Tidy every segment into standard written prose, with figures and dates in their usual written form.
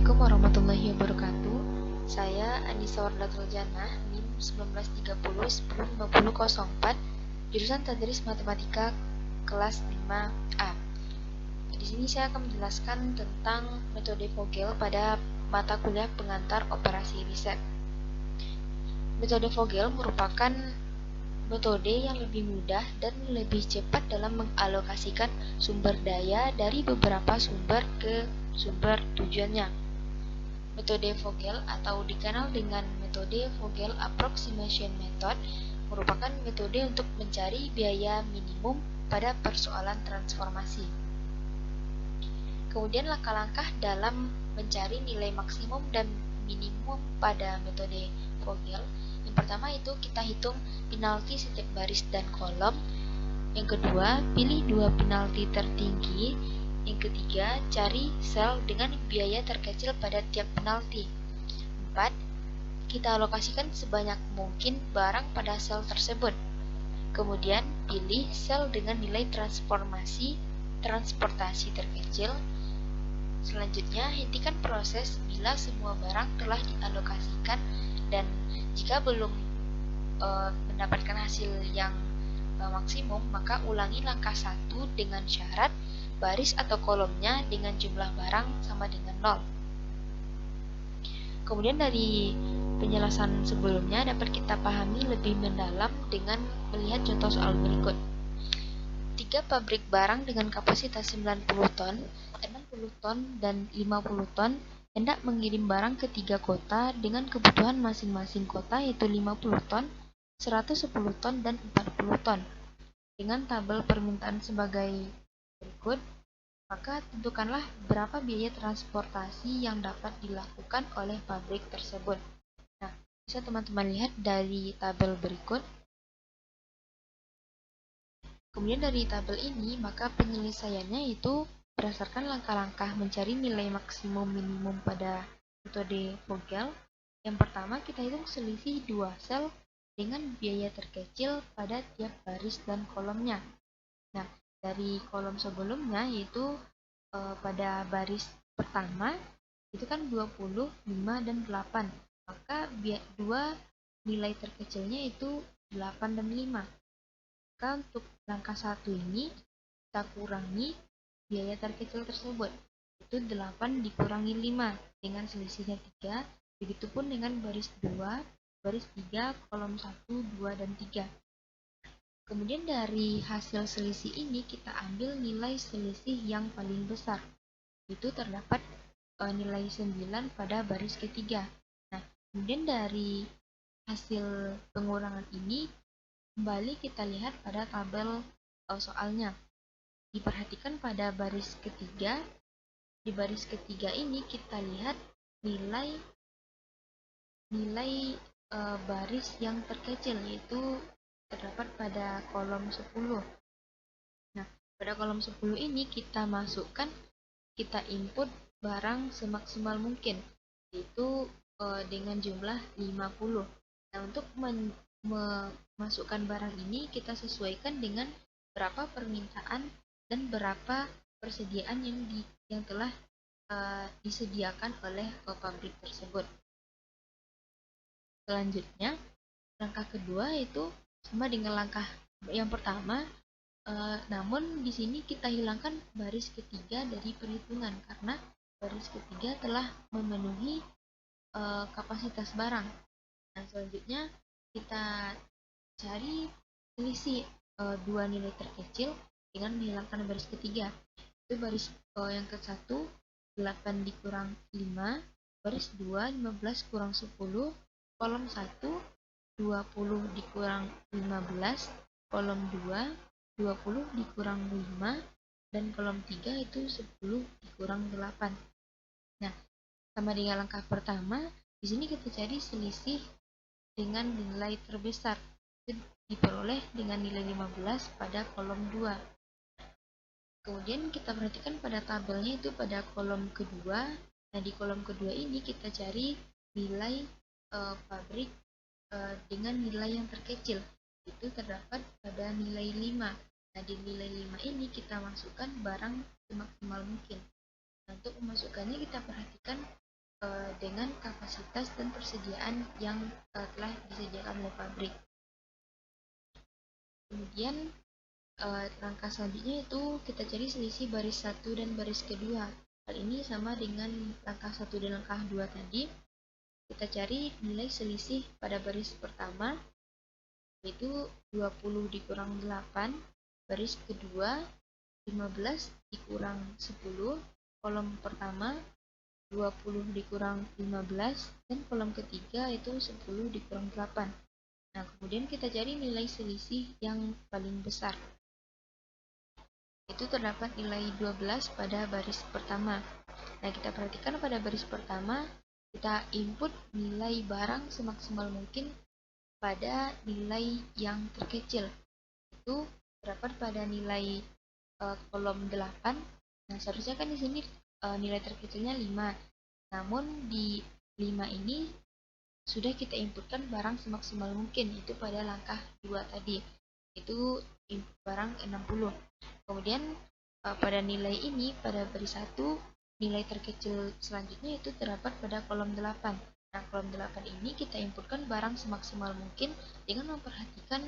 Assalamualaikum warahmatullahi wabarakatuh. Saya Anissa Wardatul Janah, NIM 1930 105004, jurusan Tadris Matematika kelas 5A. Di sini saya akan menjelaskan tentang metode Vogel pada mata kuliah pengantar operasi riset. Metode Vogel merupakan metode yang lebih mudah dan lebih cepat dalam mengalokasikan sumber daya dari beberapa sumber ke sumber tujuannya. Metode Vogel atau dikenal dengan metode Vogel Approximation Method merupakan metode untuk mencari biaya minimum pada persoalan transformasi. Kemudian langkah-langkah dalam mencari nilai maksimum dan minimum pada metode Vogel. Yang pertama itu kita hitung penalti setiap baris dan kolom. Yang kedua, pilih dua penalti tertinggi. Yang ketiga, cari sel dengan biaya terkecil pada tiap penalti. 4. Kita alokasikan sebanyak mungkin barang pada sel tersebut. Kemudian, pilih sel dengan nilai transportasi terkecil. Selanjutnya, hentikan proses bila semua barang telah dialokasikan dan jika belum mendapatkan hasil yang maksimum, maka ulangi langkah 1 dengan syarat baris atau kolomnya dengan jumlah barang sama dengan 0. Kemudian dari penjelasan sebelumnya dapat kita pahami lebih mendalam dengan melihat contoh soal berikut. 3 pabrik barang dengan kapasitas 90 ton, 60 ton, dan 50 ton hendak mengirim barang ke 3 kota dengan kebutuhan masing-masing kota yaitu 50 ton, 110 ton, dan 40 ton. Dengan tabel permintaan sebagai berikut, maka tentukanlah berapa biaya transportasi yang dapat dilakukan oleh pabrik tersebut. Nah, bisa teman-teman lihat dari tabel berikut. Kemudian dari tabel ini, maka penyelesaiannya itu berdasarkan langkah-langkah mencari nilai maksimum minimum pada metode Vogel. Yang pertama, kita hitung selisih 2 sel dengan biaya terkecil pada tiap baris dan kolomnya. Nah, dari kolom sebelumnya yaitu pada baris pertama itu kan 20, 5, dan 8. Maka dua nilai terkecilnya itu 8 dan 5. Maka untuk langkah 1 ini kita kurangi biaya terkecil tersebut. Itu 8 dikurangi 5 dengan selisihnya 3. Begitupun dengan baris 2, baris 3, kolom 1, 2, dan 3. Kemudian dari hasil selisih ini kita ambil nilai selisih yang paling besar. Itu terdapat nilai 9 pada baris ketiga. Nah, kemudian dari hasil pengurangan ini kembali kita lihat pada tabel soalnya. Diperhatikan pada baris ketiga. Di baris ketiga ini kita lihat nilai baris yang terkecil yaitu terdapat pada kolom 10. Nah, pada kolom 10 ini kita input barang semaksimal mungkin, yaitu dengan jumlah 50. Nah, untuk memasukkan barang ini kita sesuaikan dengan berapa permintaan dan berapa persediaan yang telah disediakan oleh pabrik tersebut. Selanjutnya, langkah kedua itu sama dengan langkah yang pertama, namun di sini kita hilangkan baris ketiga dari perhitungan karena baris ketiga telah memenuhi kapasitas barang. Nah, selanjutnya kita cari selisih dua nilai terkecil dengan menghilangkan baris ketiga. Itu baris yang ke-1 8 dikurang 5, baris 2 15 kurang 10, kolom 1 20 dikurang 15, kolom 2 20 dikurang 5, dan kolom 3 itu 10 dikurang 8. Nah, sama dengan langkah pertama, di sini kita cari selisih dengan nilai terbesar. Itu diperoleh dengan nilai 15 pada kolom 2. Kemudian kita perhatikan pada tabelnya itu pada kolom kedua. Nah, di kolom kedua ini kita cari nilai pabrik dengan nilai yang terkecil. Itu terdapat pada nilai 5. Nah, di nilai 5 ini kita masukkan barang semaksimal mungkin. Nah, untuk memasukkannya kita perhatikan dengan kapasitas dan persediaan yang telah disediakan oleh pabrik. Kemudian langkah selanjutnya itu kita cari selisih baris 1 dan baris kedua. Hal ini sama dengan langkah 1 dan langkah 2 tadi. Kita cari nilai selisih pada baris pertama, yaitu 20 dikurang 8, baris kedua 15 dikurang 10, kolom pertama 20 dikurang 15, dan kolom ketiga itu 10 dikurang 8. Nah, kemudian kita cari nilai selisih yang paling besar. Itu terdapat nilai 12 pada baris pertama. Nah, kita perhatikan pada baris pertama, kita input nilai barang semaksimal mungkin pada nilai yang terkecil. Itu terdapat pada nilai kolom 8. Nah, seharusnya kan di sini nilai terkecilnya 5. Namun di 5 ini sudah kita inputkan barang semaksimal mungkin, itu pada langkah 2 tadi. Itu barang 60. Kemudian pada nilai ini, pada baris 1, nilai terkecil selanjutnya itu terdapat pada kolom 8. Nah, kolom 8 ini kita inputkan barang semaksimal mungkin dengan memperhatikan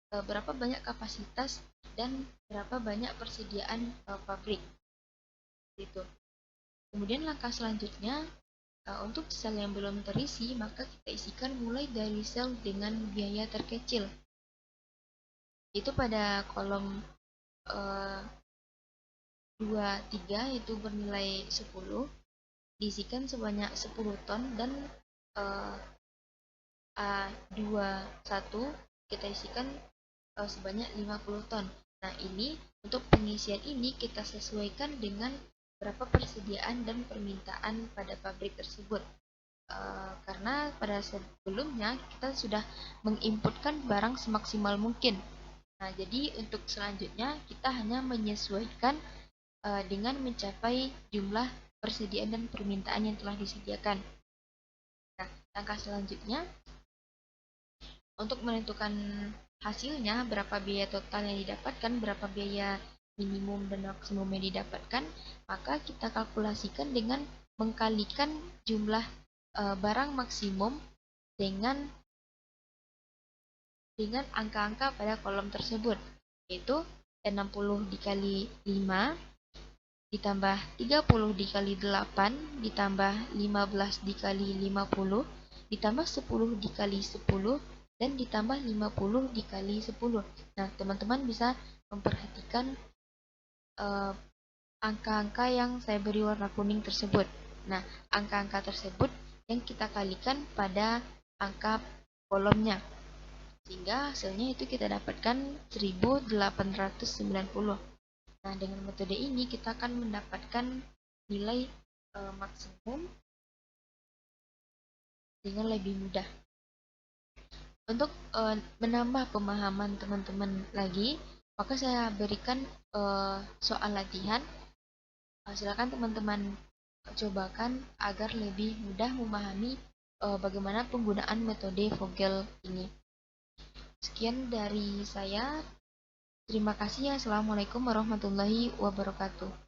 berapa banyak kapasitas dan berapa banyak persediaan pabrik. Gitu. Kemudian langkah selanjutnya, untuk sel yang belum terisi, maka kita isikan mulai dari sel dengan biaya terkecil. Itu pada kolom 23 itu bernilai 10, diisikan sebanyak 10 ton, dan A21 kita isikan sebanyak 50 ton. Nah, ini untuk pengisian ini kita sesuaikan dengan berapa persediaan dan permintaan pada pabrik tersebut. Karena pada sebelumnya kita sudah menginputkan barang semaksimal mungkin. Nah, jadi untuk selanjutnya kita hanya menyesuaikan dengan mencapai jumlah persediaan dan permintaan yang telah disediakan. Nah, langkah selanjutnya untuk menentukan hasilnya, berapa biaya total yang didapatkan, berapa biaya minimum dan maksimum yang didapatkan, maka kita kalkulasikan dengan mengkalikan jumlah barang maksimum dengan angka-angka pada kolom tersebut, yaitu 60 dikali 5 ditambah 30 dikali 8 ditambah 15 dikali 50 ditambah 10 dikali 10 dan ditambah 50 dikali 10. Nah, teman-teman bisa memperhatikan angka-angka yang saya beri warna kuning tersebut. Nah, angka-angka tersebut yang kita kalikan pada angka kolomnya, sehingga hasilnya itu kita dapatkan 1890. Nah, dengan metode ini kita akan mendapatkan nilai maksimum dengan lebih mudah. Untuk menambah pemahaman teman-teman lagi, maka saya berikan soal latihan. Silakan teman-teman cobakan agar lebih mudah memahami bagaimana penggunaan metode Vogel ini. Sekian dari saya. Terima kasih. Assalamualaikum warahmatullahi wabarakatuh.